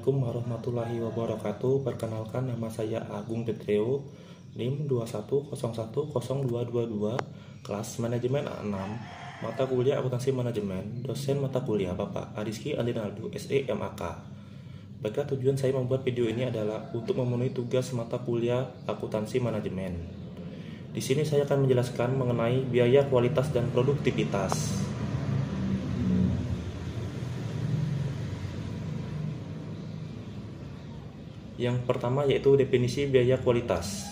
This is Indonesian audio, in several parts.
Assalamualaikum warahmatullahi wabarakatuh. Perkenalkan, nama saya Agung Petreo, NIM 21010222, kelas manajemen A6, mata kuliah akuntansi manajemen, dosen mata kuliah Bapak Ariski Andinaldo, SE MAK. Baiklah, tujuan saya membuat video ini adalah untuk memenuhi tugas mata kuliah akuntansi manajemen. Di sini saya akan menjelaskan mengenai biaya, kualitas, dan produktivitas. Yang pertama yaitu definisi biaya kualitas.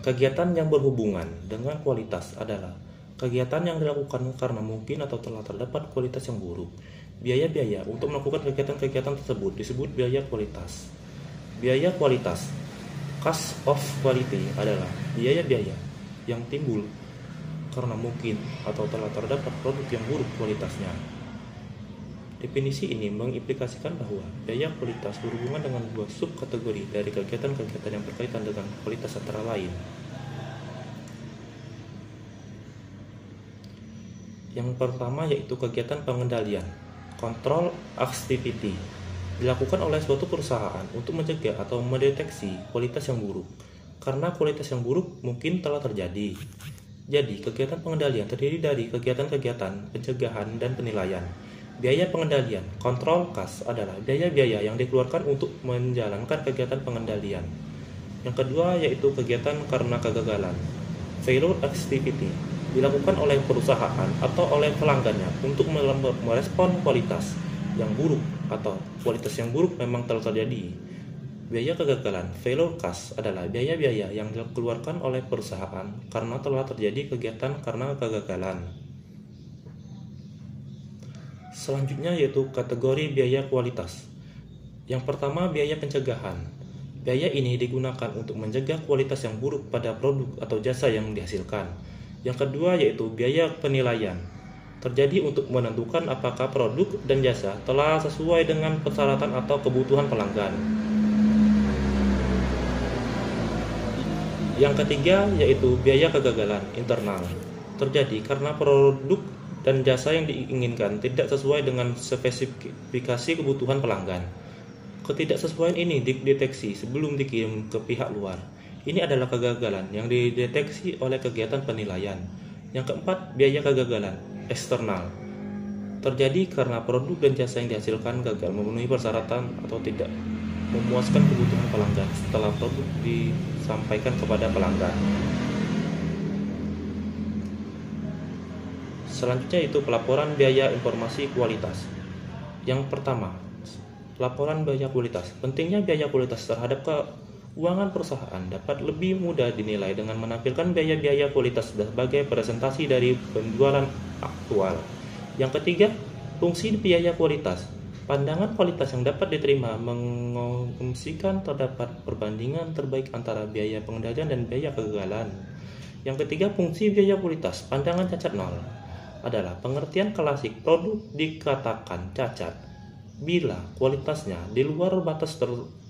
Kegiatan yang berhubungan dengan kualitas adalah kegiatan yang dilakukan karena mungkin atau telah terdapat kualitas yang buruk. Biaya-biaya untuk melakukan kegiatan-kegiatan tersebut disebut biaya kualitas. Biaya kualitas, cost of quality, adalah biaya-biaya yang timbul karena mungkin atau telah terdapat produk yang buruk kualitasnya. Definisi ini mengimplikasikan bahwa biaya kualitas berhubungan dengan dua subkategori dari kegiatan-kegiatan yang berkaitan dengan kualitas antara lain. Yang pertama yaitu kegiatan pengendalian, control activity, dilakukan oleh suatu perusahaan untuk mencegah atau mendeteksi kualitas yang buruk, karena kualitas yang buruk mungkin telah terjadi. Jadi, kegiatan pengendalian terdiri dari kegiatan-kegiatan pencegahan dan penilaian. Biaya pengendalian, control cost, adalah biaya-biaya yang dikeluarkan untuk menjalankan kegiatan pengendalian. Yang kedua yaitu kegiatan karena kegagalan, failure activity, dilakukan oleh perusahaan atau oleh pelanggannya untuk merespon kualitas yang buruk atau kualitas yang buruk memang telah terjadi. Biaya kegagalan, failure cost, adalah biaya-biaya yang dikeluarkan oleh perusahaan karena telah terjadi kegiatan karena kegagalan. Selanjutnya yaitu kategori biaya kualitas. Yang pertama, biaya pencegahan. Biaya ini digunakan untuk mencegah kualitas yang buruk pada produk atau jasa yang dihasilkan. Yang kedua yaitu biaya penilaian. Terjadi untuk menentukan apakah produk dan jasa telah sesuai dengan persyaratan atau kebutuhan pelanggan. Yang ketiga yaitu biaya kegagalan internal. Terjadi karena produk dan jasa yang diinginkan tidak sesuai dengan spesifikasi kebutuhan pelanggan. Ketidaksesuaian ini dideteksi sebelum dikirim ke pihak luar. Ini adalah kegagalan yang dideteksi oleh kegiatan penilaian. Yang keempat, biaya kegagalan eksternal. Terjadi karena produk dan jasa yang dihasilkan gagal memenuhi persyaratan atau tidak memuaskan kebutuhan pelanggan setelah produk disampaikan kepada pelanggan. Selanjutnya itu pelaporan biaya informasi kualitas. Yang pertama, laporan biaya kualitas. Pentingnya biaya kualitas terhadap keuangan perusahaan dapat lebih mudah dinilai dengan menampilkan biaya-biaya kualitas sebagai presentasi dari penjualan aktual. Yang ketiga, fungsi biaya kualitas. Pandangan kualitas yang dapat diterima mengasumsikan terdapat perbandingan terbaik antara biaya pengendalian dan biaya kegagalan. Yang ketiga, fungsi biaya kualitas. Pandangan cacat nol adalah pengertian klasik produk dikatakan cacat bila kualitasnya di luar batas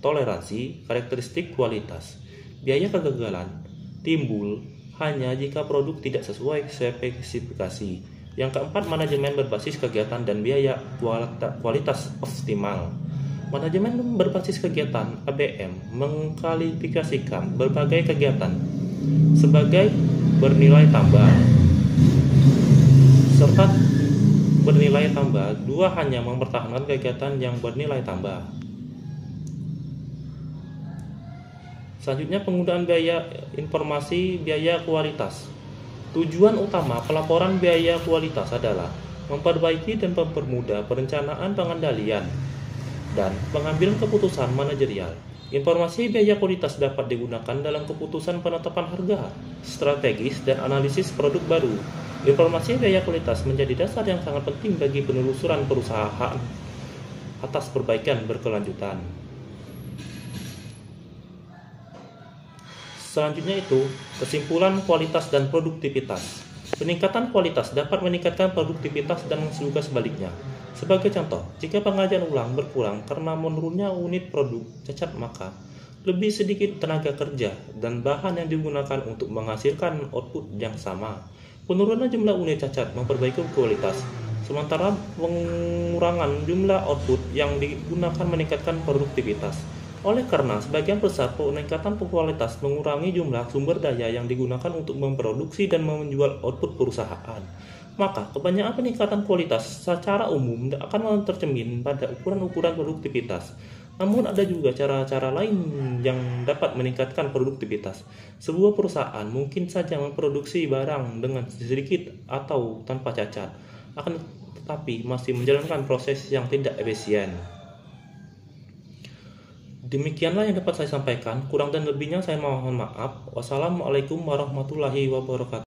toleransi karakteristik kualitas. Biaya kegagalan timbul hanya jika produk tidak sesuai spesifikasi. Yang keempat, manajemen berbasis kegiatan dan biaya kualitas optimal. Manajemen berbasis kegiatan ABM mengklasifikasikan berbagai kegiatan sebagai bernilai tambah serta bernilai tambah. Dua, hanya mempertahankan kegiatan yang bernilai tambah. Selanjutnya, penggunaan biaya informasi biaya kualitas. Tujuan utama pelaporan biaya kualitas adalah memperbaiki dan mempermudah perencanaan pengendalian dan pengambilan keputusan manajerial. Informasi biaya kualitas dapat digunakan dalam keputusan penetapan harga, strategis, dan analisis produk baru. Informasi biaya kualitas menjadi dasar yang sangat penting bagi penelusuran perusahaan atas perbaikan berkelanjutan. Selanjutnya itu kesimpulan kualitas dan produktivitas. Peningkatan kualitas dapat meningkatkan produktivitas dan juga sebaliknya. Sebagai contoh, jika pengajian ulang berkurang karena menurunnya unit produk cacat, maka lebih sedikit tenaga kerja dan bahan yang digunakan untuk menghasilkan output yang sama. Penurunan jumlah unit cacat memperbaiki kualitas. Sementara pengurangan jumlah output yang digunakan meningkatkan produktivitas. Oleh karena sebagian besar peningkatan kualitas mengurangi jumlah sumber daya yang digunakan untuk memproduksi dan menjual output perusahaan, maka kebanyakan peningkatan kualitas secara umum akan tercermin pada ukuran-ukuran produktivitas. Namun ada juga cara-cara lain yang dapat meningkatkan produktivitas. Sebuah perusahaan mungkin saja memproduksi barang dengan sedikit atau tanpa cacat, akan tetapi masih menjalankan proses yang tidak efisien. Demikianlah yang dapat saya sampaikan. Kurang dan lebihnya saya mohon maaf. Wassalamualaikum warahmatullahi wabarakatuh.